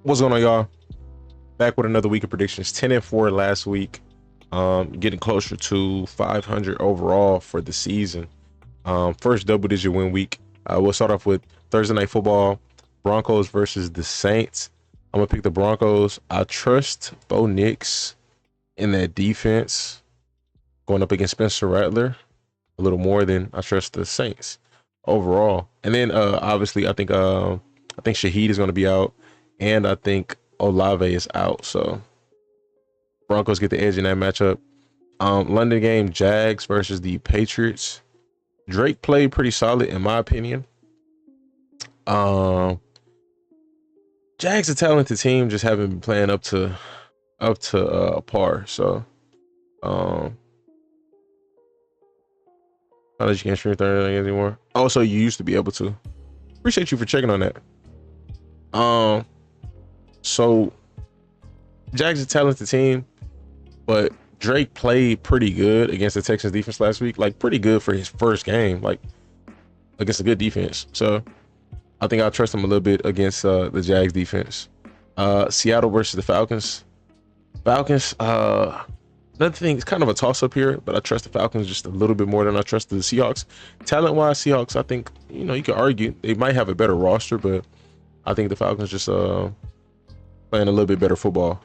What's going on, y'all? Back with another week of predictions. 10-4 last week. Getting closer to 500 overall for the season. First double-digit win week. We'll start off with Thursday night football. Broncos versus the Saints. I'm gonna pick the Broncos. I trust Bo Nix in that defense going up against Spencer Rattler a little more than I trust the Saints overall. And then obviously I think Shaheed is gonna be out, and I think Olave is out. So Broncos get the edge in that matchup. London game, Jags versus the Patriots. Drake played pretty solid in my opinion. Jags a talented team, just haven't been playing up to par. So not that you can't stream Thursday anymore. Also, you used to be able to. Appreciate you for checking on that. So Jags a talented team, but Drake played pretty good against the Texans defense last week. Like pretty good for his first game, like against a good defense. So I think I'll trust him a little bit against the Jags defense. Seattle versus the Falcons. Another thing, it's kind of a toss-up here, but I trust the Falcons just a little bit more than I trust the Seahawks. Talent-wise, Seahawks, I think, you could argue they might have a better roster, but I think the Falcons just playing a little bit better football.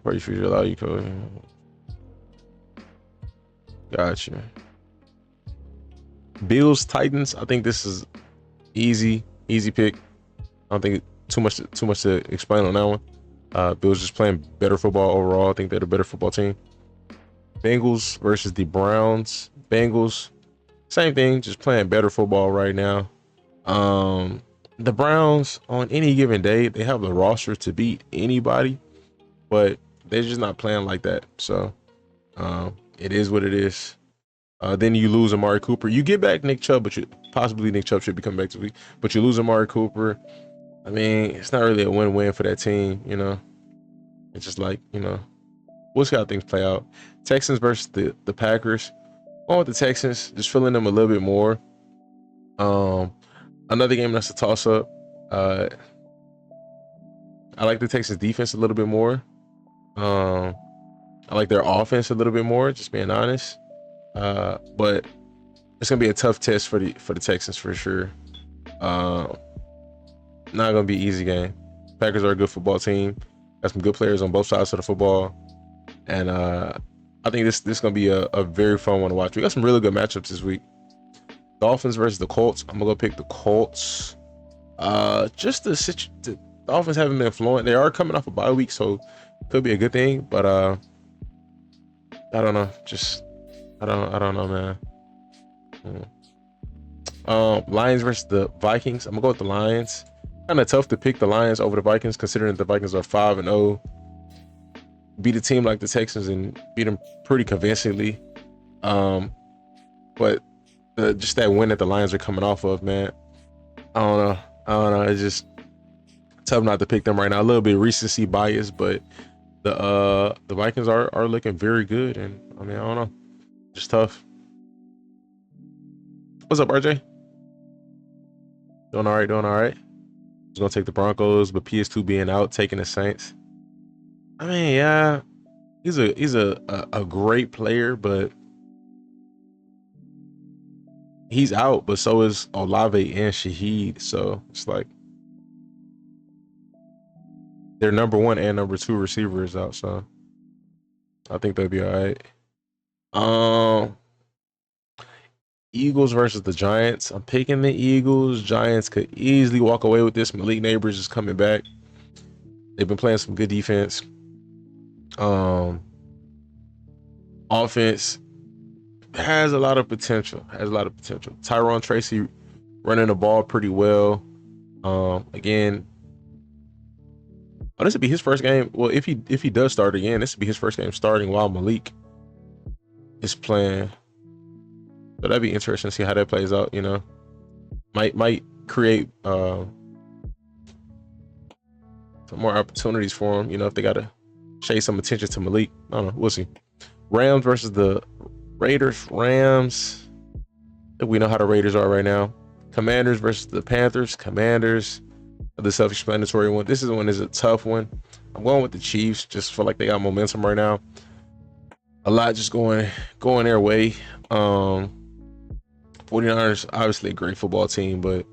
Party future allow you code. Gotcha. Bills Titans. I think this is easy pick. I don't think too much to explain on that one. Bills just playing better football overall. I think they're the better football team. Bengals versus the Browns. Bengals, same thing, just playing better football right now. The Browns on any given day, they have the roster to beat anybody, but they're just not playing like that. So it is what it is. Then you lose Amari Cooper. You get back Nick Chubb, but possibly Nick Chubb should be coming back this week. But you lose Amari Cooper. I mean, it's not really a win-win for that team, It's just like, we'll see how things play out. Texans versus the Packers. Going with the Texans, just feeling them a little bit more. Another game that's a toss-up. I like the Texans defense a little bit more. I like their offense a little bit more, just being honest. But it's gonna be a tough test for the Texans for sure. Not gonna be an easy game. Packers are a good football team. Got some good players on both sides of the football, and I think this gonna be a very fun one to watch. We got some really good matchups this week. Dolphins versus the Colts. I'm gonna go pick the Colts. Just the Dolphins haven't been flowing. They are coming off a bye week, so could be a good thing. But I don't know. I don't know, man. Lions versus the Vikings. I'm gonna go with the Lions. Kind of tough to pick the Lions over the Vikings, considering the Vikings are 5-0. Beat a team like the Texans and beat them pretty convincingly. But just that win that the Lions are coming off of, man. I don't know. It's just tough not to pick them right now. A little bit recency bias, but the Vikings are looking very good, and I mean, I don't know. Just tough. What's up, RJ? Doing all right. He's gonna take the Broncos, but PS2 being out, taking the Saints. I mean, yeah, he's a great player, but he's out. But so is Olave and Shaheed. So it's like their number 1 and number 2 receiver is out. So I think they'll be all right. Eagles versus the Giants. I'm picking the Eagles. Giants could easily walk away with this. Malik Neighbors is coming back. They've been playing some good defense. Offense has a lot of potential. Tyron Tracy running the ball pretty well. Again, this would be his first game. Well, if he does start again, this would be his first game starting while Malik is playing. So that'd be interesting to see how that plays out. Might create some more opportunities for him. If they gotta chase some attention to Malik. I don't know. We'll see. Rams versus the Raiders. Rams. I think we know how the Raiders are right now. Commanders versus the Panthers. Commanders. the self-explanatory one. This one is a tough one. I'm going with the Chiefs. Just feel like they got momentum right now. A lot just going their way. 49ers, obviously a great football team, but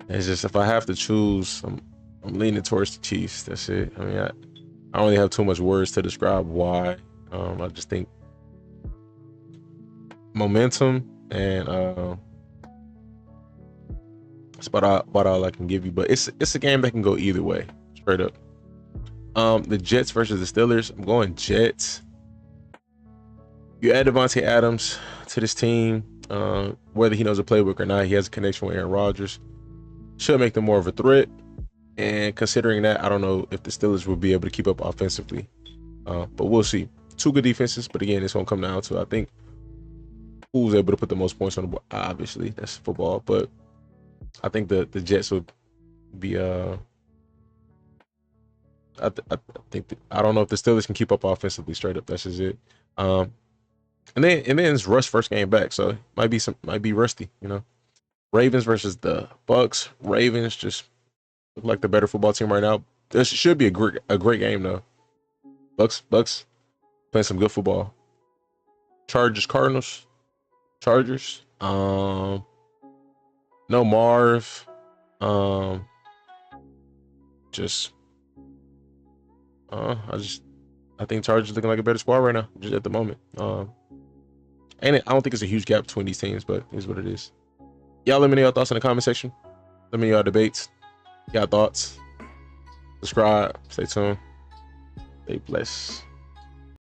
it's just if I have to choose, I'm leaning towards the Chiefs. That's it. I mean, I don't really have too much words to describe why. I just think momentum and that's about all I can give you. But it's a game that can go either way, straight up. The Jets versus the Steelers. I'm going Jets. You add Devontae Adams to this team, whether he knows a playbook or not, he has a connection with Aaron Rodgers. Should make them more of a threat. And considering that, I don't know if the Steelers will be able to keep up offensively. But we'll see. Two good defenses, but again, it's going to come down to, I think, who's able to put the most points on the board. Obviously, that's football. But I think the Jets would be... I don't know if the Steelers can keep up offensively straight up. That's just it. And then it's Russ first game back, so it might be rusty, you know. Ravens versus the Bucks. Ravens just look like the better football team right now. This should be a great game though. Bucks playing some good football. Chargers Cardinals. Chargers. No Marv. I think Chargers looking like a better squad right now, just at the moment. And I don't think it's a huge gap between these teams, but it is what it is. Y'all let me know your thoughts in the comment section. Let me know your debates, y'all thoughts. Subscribe, stay tuned, stay blessed.